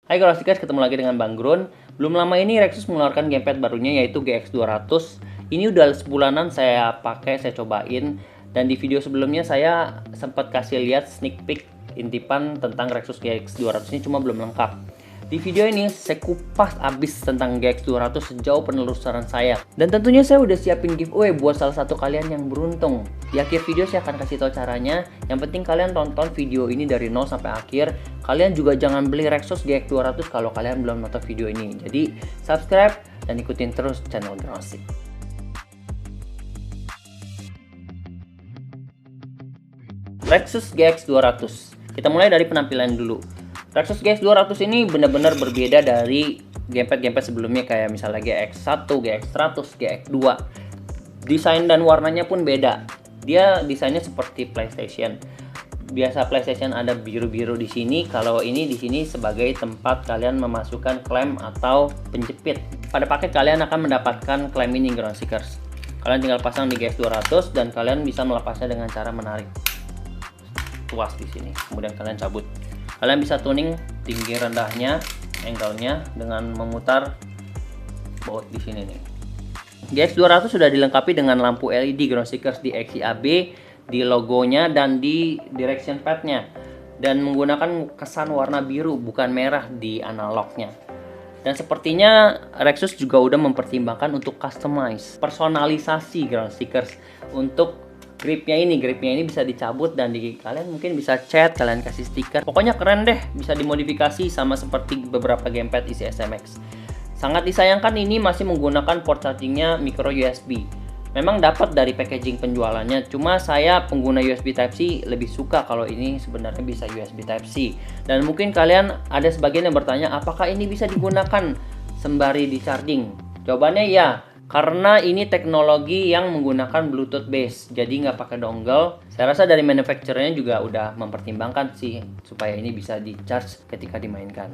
Hai Grostikers, ketemu lagi dengan Bang Grun. Belum lama ini Rexus mengeluarkan gamepad barunya yaitu GX200. Ini udah sebulanan saya pakai, saya cobain. Dan di video sebelumnya saya sempat kasih lihat sneak peek intipan tentang Rexus GX200 ini, cuma belum lengkap. Di video ini saya kupas abis tentang GX200 sejauh penelusuran saya. Dan tentunya saya udah siapin giveaway buat salah satu kalian yang beruntung. Di akhir video saya akan kasih tahu caranya. Yang penting kalian tonton video ini dari 0 sampai akhir. Kalian juga jangan beli Rexus GX200 kalau kalian belum nonton video ini. Jadi subscribe dan ikutin terus channel Grosik. Rexus GX200. Kita mulai dari penampilan dulu. Rexus GX200 ini benar-benar berbeda dari gamepad-gamepad sebelumnya kayak misalnya GX1, GX100, GX2. Desain dan warnanya pun beda. Dia desainnya seperti PlayStation. Biasa PlayStation ada biru-biru di sini, kalau ini di sini sebagai tempat kalian memasukkan klem atau penjepit. Pada paket kalian akan mendapatkan klem ini, Grostikers. Kalian tinggal pasang di GX200 dan kalian bisa melepasnya dengan cara menarik tuas di sini. Kemudian kalian cabut. Kalian bisa tuning tinggi rendahnya, angle-nya dengan memutar baut di sini nih. GX200 sudah dilengkapi dengan lampu LED, Grostikers, di XIAB, di logonya dan di direction pad-nya, dan menggunakan kesan warna biru bukan merah di analognya. Dan sepertinya Rexus juga udah mempertimbangkan untuk customize, personalisasi, Grostikers, untuk gripnya ini bisa dicabut dan kalian mungkin bisa cat, kalian kasih stiker. Pokoknya keren deh, bisa dimodifikasi sama seperti beberapa gamepad isi SMX. Sangat disayangkan ini masih menggunakan port chargingnya micro USB. Memang dapat dari packaging penjualannya, cuma saya pengguna USB Type-C lebih suka kalau ini sebenarnya bisa USB Type-C. Dan mungkin kalian ada sebagian yang bertanya, apakah ini bisa digunakan sembari di charging? Jawabannya ya. Karena ini teknologi yang menggunakan Bluetooth base, jadi nggak pakai dongle. Saya rasa dari manufacturer-nya juga udah mempertimbangkan sih supaya ini bisa di-charge ketika dimainkan.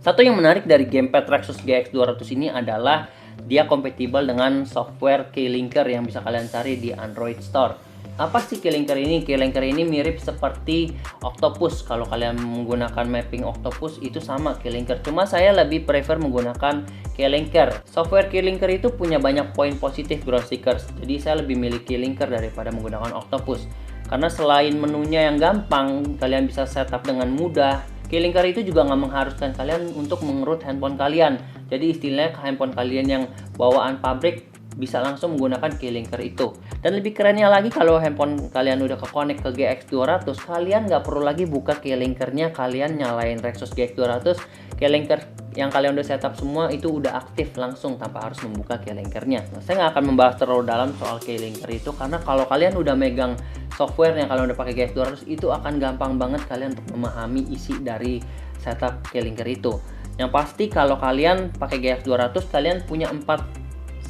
Satu yang menarik dari gamepad Rexus GX200 ini adalah dia kompatibel dengan software Keylinker yang bisa kalian cari di Android Store. Apa sih Keylinker ini? Keylinker ini mirip seperti Octopus. Kalau kalian menggunakan mapping Octopus itu sama Keylinker. Cuma saya lebih prefer menggunakan Keylinker. Software Keylinker itu punya banyak poin positif, Grostikers. Jadi saya lebih milih Keylinker daripada menggunakan Octopus. Karena selain menunya yang gampang, kalian bisa setup dengan mudah. Keylinker itu juga nggak mengharuskan kalian untuk mengerut handphone kalian. Jadi istilahnya handphone kalian yang bawaan pabrik bisa langsung menggunakan Keylinker itu. Dan lebih kerennya lagi, kalau handphone kalian udah ke-connect ke GX200, kalian nggak perlu lagi buka Keylinkernya, kalian nyalain Rexus GX200, Keylinker yang kalian udah setup semua itu udah aktif langsung tanpa harus membuka Keylinkernya. Nah, saya nggak akan membahas terlalu dalam soal Keylinker itu, karena kalau kalian udah megang software yang kalian udah pakai GX200 itu akan gampang banget kalian untuk memahami isi dari setup Keylinker itu. Yang pasti kalau kalian pakai GX200, kalian punya 4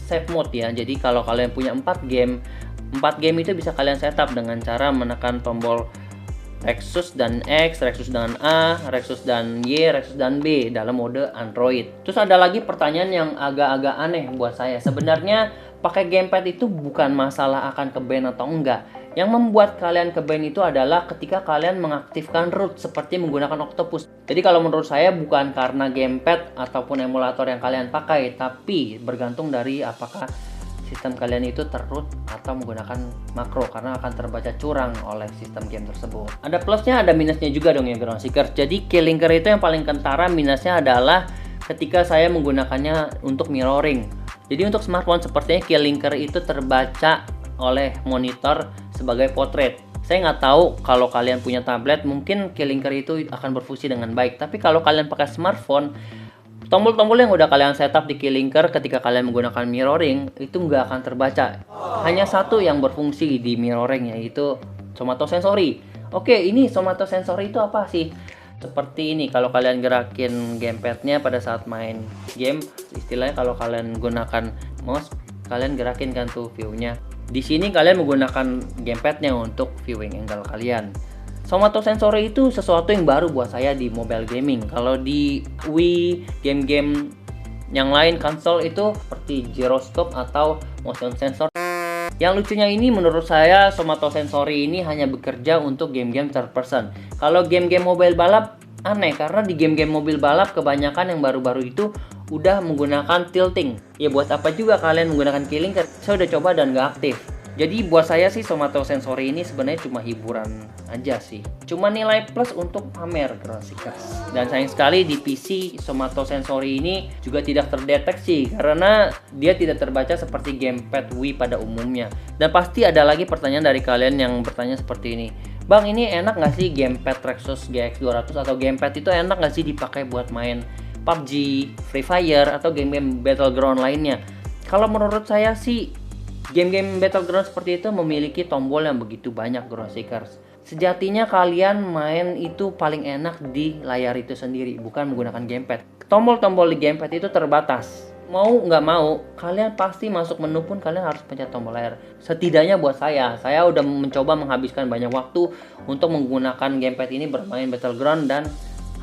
save mode ya. Jadi kalau kalian punya 4 game itu bisa kalian setup dengan cara menekan tombol Rexus dan X, Rexus dan A, Rexus dan Y, Rexus dan B dalam mode Android. Terus ada lagi pertanyaan yang agak-agak aneh buat saya. Sebenarnya pakai gamepad itu bukan masalah akan ke-ban atau enggak. Yang membuat kalian ke-ban itu adalah ketika kalian mengaktifkan root seperti menggunakan Octopus. Jadi kalau menurut saya bukan karena gamepad ataupun emulator yang kalian pakai, tapi bergantung dari apakah sistem kalian itu ter-root atau menggunakan makro, karena akan terbaca curang oleh sistem game tersebut. Ada plusnya, ada minusnya juga dong ya, Grostikers. Jadi Keylinker itu yang paling kentara minusnya adalah ketika saya menggunakannya untuk mirroring. Jadi untuk smartphone sepertinya Keylinker itu terbaca oleh monitor sebagai portrait. Saya nggak tahu kalau kalian punya tablet, mungkin Keylinker itu akan berfungsi dengan baik. Tapi kalau kalian pakai smartphone, tombol-tombol yang udah kalian setup di Keylinker ketika kalian menggunakan mirroring itu nggak akan terbaca. Hanya satu yang berfungsi di mirroring, yaitu somatosensory. Oke, ini somatosensory itu apa sih? Seperti ini, kalau kalian gerakin gamepadnya pada saat main game, istilahnya kalau kalian gunakan mouse, kalian gerakin kan tuh view-nya. Di sini kalian menggunakan gamepadnya untuk viewing angle kalian. Somatosensory itu sesuatu yang baru buat saya di mobile gaming. Kalau di Wii, game-game yang lain konsol itu seperti gyroscope atau motion sensor. Yang lucunya ini, menurut saya somatosensory ini hanya bekerja untuk game-game third person. Kalau game-game mobile balap aneh karena di game-game mobil balap kebanyakan yang baru-baru itu udah menggunakan tilting. Ya buat apa juga kalian menggunakan killing? Saya udah coba dan nggak aktif. Jadi buat saya sih somatosensory ini sebenarnya cuma hiburan aja sih. Cuma nilai plus untuk pamer Groundseekers. Dan sayang sekali di PC somatosensory ini juga tidak terdeteksi karena dia tidak terbaca seperti gamepad Wii pada umumnya. Dan pasti ada lagi pertanyaan dari kalian yang bertanya seperti ini. Bang, ini enak nggak sih gamepad Rexus GX 200 atau gamepad itu enak nggak sih dipakai buat main PUBG, Free Fire, atau game-game Battleground lainnya? Kalau menurut saya sih game-game Battleground seperti itu memiliki tombol yang begitu banyak Groundseekers. Sejatinya kalian main itu paling enak di layar itu sendiri, bukan menggunakan gamepad. Tombol-tombol di gamepad itu terbatas. Mau nggak mau, kalian pasti masuk menu pun kalian harus pencet tombol layar. Setidaknya buat saya udah mencoba menghabiskan banyak waktu untuk menggunakan gamepad ini bermain Battleground dan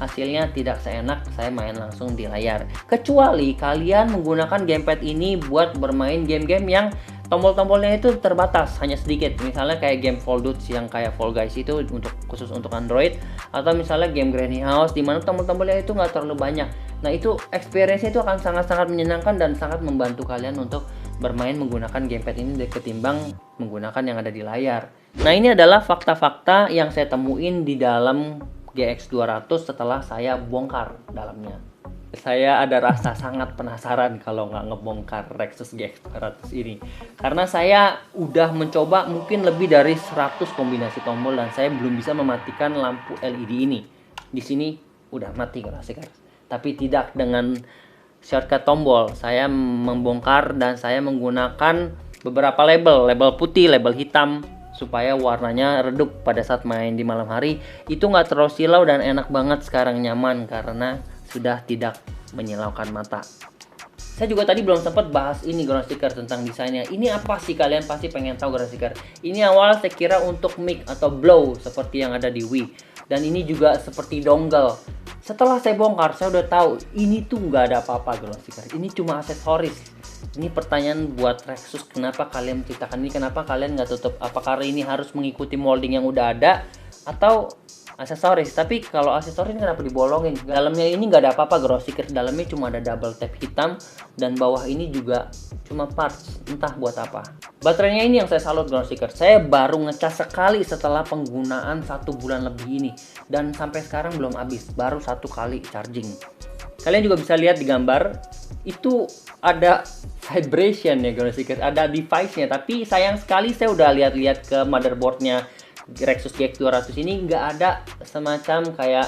hasilnya tidak seenak saya main langsung di layar. Kecuali kalian menggunakan gamepad ini buat bermain game-game yang tombol-tombolnya itu terbatas, hanya sedikit. Misalnya kayak game Fall Dudes yang kayak Fall Guys itu khusus untuk Android, atau misalnya game Granny House di mana tombol-tombolnya itu nggak terlalu banyak. Nah itu experience-nya itu akan sangat-sangat menyenangkan dan sangat membantu kalian untuk bermain menggunakan gamepad ini ketimbang menggunakan yang ada di layar. Nah ini adalah fakta-fakta yang saya temuin di dalam GX 200 setelah saya bongkar dalamnya. Saya ada rasa sangat penasaran kalau nggak ngebongkar Rexus GX 200 ini. Karena saya udah mencoba mungkin lebih dari 100 kombinasi tombol dan saya belum bisa mematikan lampu LED ini. Di sini udah mati Groundseekers. Tapi tidak dengan shortcut tombol. Saya membongkar dan saya menggunakan beberapa label putih, label hitam, supaya warnanya redup pada saat main di malam hari. Itu nggak terlalu silau dan enak banget, sekarang nyaman karena sudah tidak menyilaukan mata. Saya juga tadi belum sempat bahas ini Groundseekers tentang desainnya. Ini apa sih, kalian pasti pengen tahu Groundseekers. Ini awal saya kira untuk mic atau blow seperti yang ada di Wii. Dan ini juga seperti dongle. Setelah saya bongkar, saya udah tahu ini tuh nggak ada apa-apa Groundseekers. Ini cuma aksesoris. Ini pertanyaan buat Rexus, kenapa kalian menciptakan ini? Kenapa kalian nggak tutup? Apakah ini harus mengikuti molding yang udah ada atau aksesoris? Tapi kalau aksesoris kenapa dibolongin? Dalamnya ini nggak ada apa-apa Groundseekers. Dalamnya cuma ada double tape hitam dan bawah ini juga cuma parts, entah buat apa. Baterainya ini yang saya salut Groundseekers. Saya baru ngecas sekali setelah penggunaan 1 bulan lebih ini dan sampai sekarang belum habis, baru 1 kali charging. Kalian juga bisa lihat di gambar itu ada vibration ya Groundseekers, ada device-nya. Tapi sayang sekali saya udah lihat-lihat ke motherboardnya Rexus GX 200 ini nggak ada semacam kayak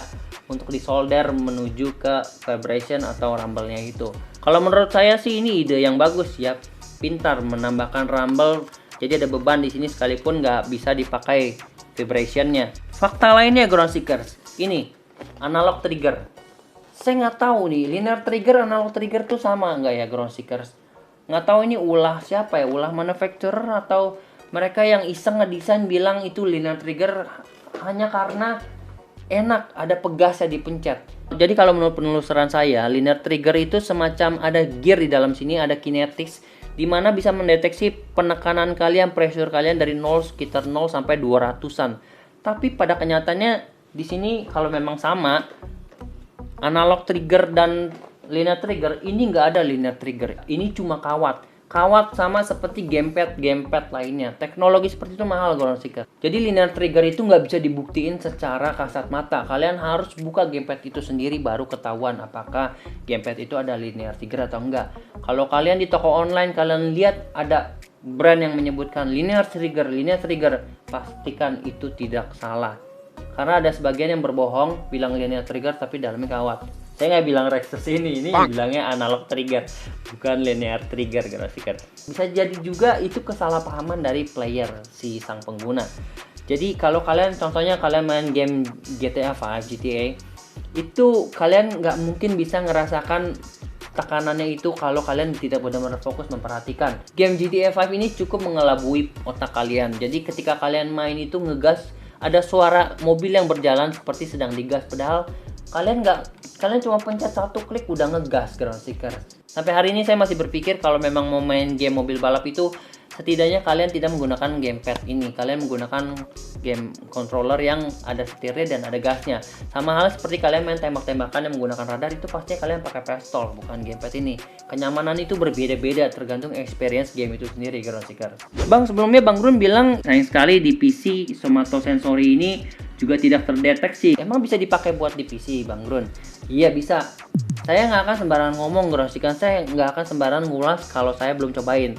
untuk disolder menuju ke vibration atau rumble-nya itu. Kalau menurut saya sih ini ide yang bagus ya, pintar menambahkan rumble. Jadi ada beban di sini sekalipun nggak bisa dipakai vibration-nya. Fakta lainnya Groundseekers, ini analog trigger. Saya nggak tahu nih, linear trigger, analog trigger tuh sama nggak ya Groundseekers? Nggak tahu ini ulah siapa ya, ulah manufacturer atau mereka yang iseng ngedesain bilang itu linear trigger hanya karena enak, ada pegasnya dipencet. Jadi kalau menurut penelusuran saya, linear trigger itu semacam ada gear di dalam sini, ada kinetics, dimana bisa mendeteksi penekanan kalian, pressure kalian dari 0 sekitar 0 sampai 200-an. Tapi pada kenyataannya di sini kalau memang sama, analog trigger dan linear trigger, ini nggak ada linear trigger, ini cuma kawat sama seperti gamepad lainnya. Teknologi seperti itu mahal Groundseekers. Jadi linear trigger itu nggak bisa dibuktiin secara kasat mata. Kalian harus buka gamepad itu sendiri baru ketahuan apakah gamepad itu ada linear trigger atau enggak. Kalau kalian di toko online kalian lihat ada brand yang menyebutkan linear trigger, pastikan itu tidak salah. Karena ada sebagian yang berbohong bilang linear trigger tapi dalamnya kawat. Saya nggak bilang Rexus ini bilangnya analog trigger, bukan linear trigger Groundseekers. Bisa jadi juga itu kesalahpahaman dari player si sang pengguna. Jadi kalau kalian contohnya kalian main game GTA 5, itu kalian nggak mungkin bisa ngerasakan tekanannya itu kalau kalian tidak benar-benar fokus memperhatikan. Game GTA 5 ini cukup mengelabui otak kalian. Jadi ketika kalian main itu ngegas, ada suara mobil yang berjalan seperti sedang digas, padahal kalian cuma pencet 1 klik udah ngegas Groundseekers. Sampai hari ini saya masih berpikir kalau memang mau main game mobil balap itu setidaknya kalian tidak menggunakan gamepad ini, kalian menggunakan game controller yang ada setirnya dan ada gasnya. Sama hal seperti kalian main tembak-tembakan yang menggunakan radar, itu pasti kalian pakai pistol bukan gamepad ini. Kenyamanan itu berbeda-beda tergantung experience game itu sendiri, Ground Seeker. Bang, sebelumnya Bang Run bilang sayang sekali di PC somatosensory ini juga tidak terdeteksi. Emang bisa dipakai buat di PC, Bang Run? Iya bisa. Saya nggak akan sembarangan ngomong, Ground Seeker. Saya nggak akan sembarangan ngulas kalau saya belum cobain.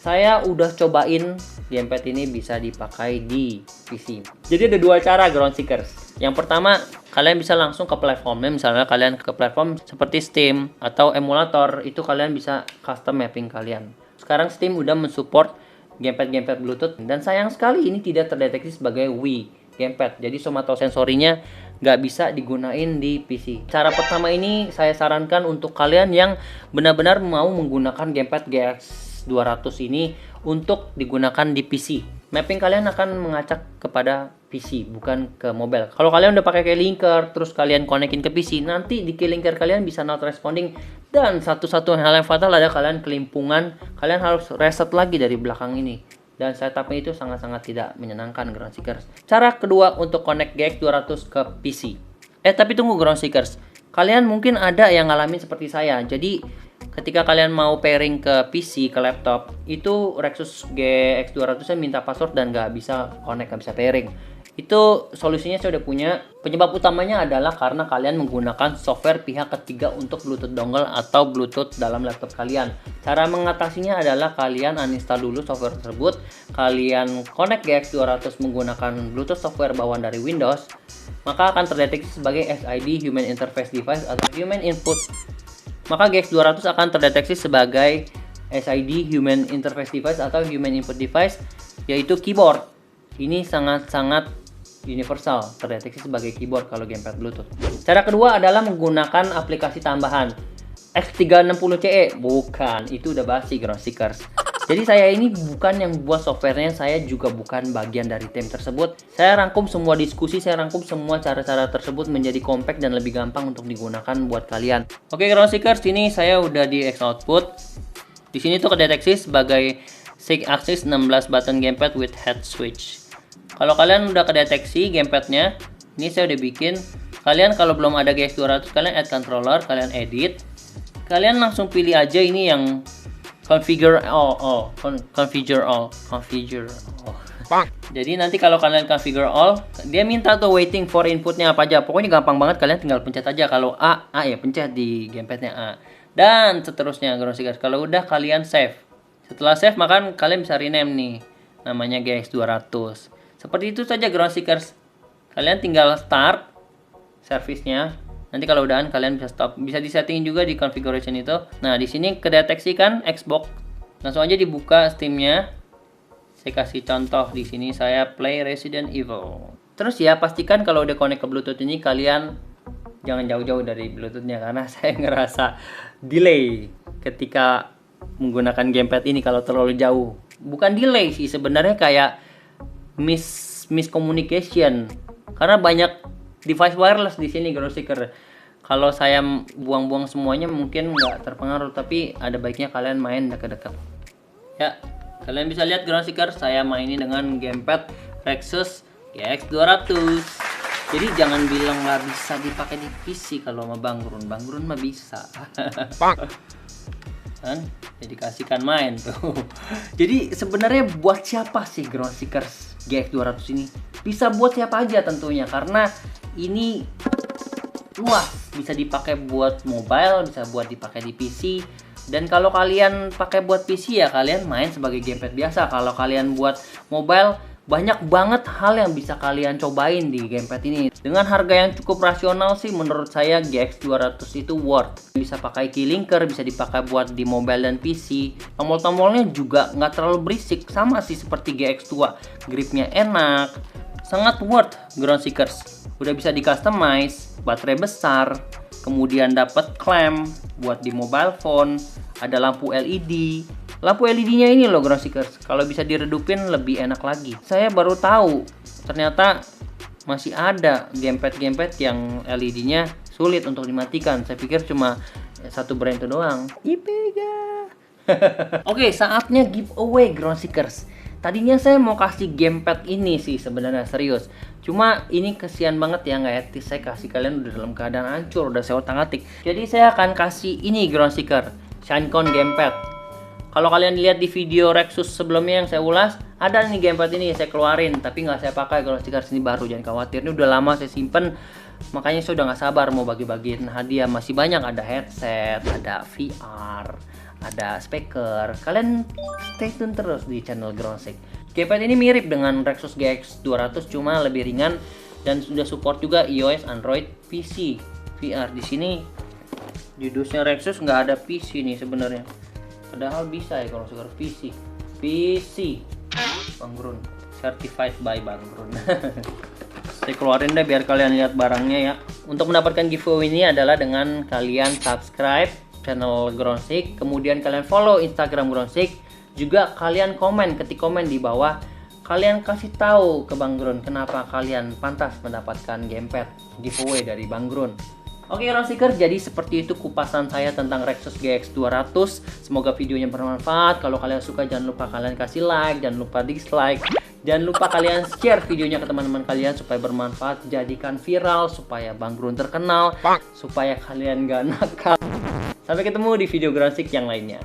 Saya udah cobain gamepad ini bisa dipakai di PC. Jadi ada dua cara, Ground Seekers. Yang pertama, kalian bisa langsung ke platformnya. Misalnya kalian ke platform seperti Steam atau emulator, itu kalian bisa custom mapping kalian. Sekarang Steam udah mensupport gamepad-gamepad Bluetooth, dan sayang sekali ini tidak terdeteksi sebagai Wii gamepad. Jadi somatosensorinya nggak bisa digunain di PC. Cara pertama ini saya sarankan untuk kalian yang benar-benar mau menggunakan gamepad GX 200 ini untuk digunakan di PC. Mapping kalian akan mengacak kepada PC, bukan ke mobile. Kalau kalian udah pakai keylinker, terus kalian konekin ke PC, nanti di keylinker kalian bisa not responding, dan satu-satu hal yang fatal ada kalian kelimpungan, kalian harus reset lagi dari belakang ini. Dan setupnya itu sangat-sangat tidak menyenangkan, Ground Seekers. Cara kedua untuk connect GX 200 ke PC. Tapi tunggu, Ground Seekers. Kalian mungkin ada yang ngalamin seperti saya. Jadi ketika kalian mau pairing ke PC, ke laptop, itu Rexus GX 200 nya minta password dan nggak bisa connect, nggak bisa pairing. Itu solusinya saya udah punya. Penyebab utamanya adalah karena kalian menggunakan software pihak ketiga untuk Bluetooth dongle atau Bluetooth dalam laptop kalian. Cara mengatasinya adalah kalian uninstall dulu software tersebut, kalian connect GX 200 menggunakan Bluetooth software bawaan dari Windows, maka akan terdeteksi sebagai SID Human Interface Device atau Human Input. Maka GX 200 akan terdeteksi sebagai SID Human Interface Device atau Human Input Device, yaitu keyboard. Ini sangat-sangat universal, terdeteksi sebagai keyboard kalau gamepad Bluetooth. Cara kedua adalah menggunakan aplikasi tambahan. X360CE, bukan, itu udah basi, Ground Seekers. Jadi saya ini bukan yang buat softwarenya, saya juga bukan bagian dari tim tersebut. Saya rangkum semua diskusi, saya rangkum semua cara-cara tersebut menjadi compact dan lebih gampang untuk digunakan buat kalian. Oke, Ground Seekers, ini saya udah di X output. Di sini tuh kedeteksi sebagai 6 axis 16 button gamepad with head switch. Kalau kalian udah kedeteksi gamepadnya, ini saya udah bikin. Kalian kalau belum ada GX 200, kalian add controller, kalian edit. Kalian langsung pilih aja ini yang configure all. Jadi nanti kalau kalian configure all, dia minta tuh waiting for inputnya apa aja. Pokoknya gampang banget, kalian tinggal pencet aja. Kalau A ya pencet di gamepadnya A. Dan seterusnya, Ground Seekers. Kalau udah kalian save. Setelah save, maka kalian bisa rename nih, namanya GX 200. Seperti itu saja, Ground Seekers. Kalian tinggal start service-nya. Nanti kalau udahan kalian bisa stop. Bisa disetting juga di configuration itu. Nah, di sini kedeteksi kan Xbox. Langsung aja dibuka Steam-nya. Saya kasih contoh di sini, saya play Resident Evil. Terus ya, pastikan kalau udah connect ke Bluetooth ini kalian jangan jauh-jauh dari Bluetooth-nya, karena saya ngerasa delay ketika menggunakan gamepad ini kalau terlalu jauh. Bukan delay sih, sebenarnya kayak miscommunication, karena banyak device wireless di sini, Ground Seeker. Kalau saya buang-buang semuanya mungkin nggak terpengaruh, tapi ada baiknya kalian main dekat-dekat. Ya, kalian bisa lihat, Ground Seeker, saya mainin dengan gamepad Rexus GX 200. Jadi jangan bilang nggak bisa dipakai di PC kalau sama Bang Run mah bisa. Kan dedikasikan main tuh. Jadi sebenarnya buat siapa sih Ground Seekers GX 200 ini? Bisa buat siapa aja tentunya, karena ini luas, bisa dipakai buat mobile, bisa buat dipakai di PC. Dan kalau kalian pakai buat PC ya kalian main sebagai gamepad biasa. Kalau kalian buat mobile, banyak banget hal yang bisa kalian cobain di gamepad ini. Dengan harga yang cukup rasional sih, menurut saya GX 200 itu worth. Bisa pakai keylinker, bisa dipakai buat di mobile dan PC. Tombol-tombolnya juga nggak terlalu berisik, sama sih seperti GX2. Gripnya enak, sangat worth, Ground Seekers. Udah bisa di customize, baterai besar, kemudian dapat clamp buat di mobile phone, ada lampu LED. Lampu LED-nya ini loh, Ground Seekers, kalau bisa diredupin lebih enak lagi. Saya baru tahu ternyata masih ada gamepad yang LED-nya sulit untuk dimatikan. Saya pikir cuma satu brand itu doang. Ipega. Oke, saatnya giveaway Ground Seekers. Tadinya saya mau kasih gamepad ini sih sebenarnya, serius. Cuma ini kesian banget ya, nggak etis saya kasih kalian udah dalam keadaan hancur, udah saya otak-atik. Jadi saya akan kasih ini Ground Seeker, Shinecone gamepad. Kalau kalian lihat di video Rexus sebelumnya yang saya ulas, ada nih gamepad ini saya keluarin, tapi nggak saya pakai. Ground Seekers ini baru, jangan khawatir. Ini udah lama saya simpen, makanya saya udah nggak sabar mau bagi-bagiin hadiah. Masih banyak, ada headset, ada VR, ada speaker. Kalian stay tune terus di channel Groundsik. Gamepad ini mirip dengan Rexus GX 200, cuma lebih ringan dan sudah support juga iOS, Android, PC, VR. Di sini di dusnya Rexus nggak ada PC nih sebenarnya. Padahal bisa ya kalau suka PC. PC Bang Grun, certified by Bang Grun. Saya keluarin deh biar kalian lihat barangnya ya. Untuk mendapatkan giveaway ini adalah dengan kalian subscribe channel Groundsik, kemudian kalian follow Instagram Groundsik, juga kalian ketik komen di bawah, kalian kasih tahu ke Bang Grun kenapa kalian pantas mendapatkan gamepad giveaway dari Bang Grun. Oke Groundseeker, jadi seperti itu kupasan saya tentang Rexus GX 200. Semoga videonya bermanfaat. Kalau kalian suka jangan lupa kalian kasih like, jangan lupa dislike, jangan lupa kalian share videonya ke teman-teman kalian supaya bermanfaat, jadikan viral supaya Bang Grun terkenal, supaya kalian gak nakal. Sampai ketemu di video Groundsik yang lainnya.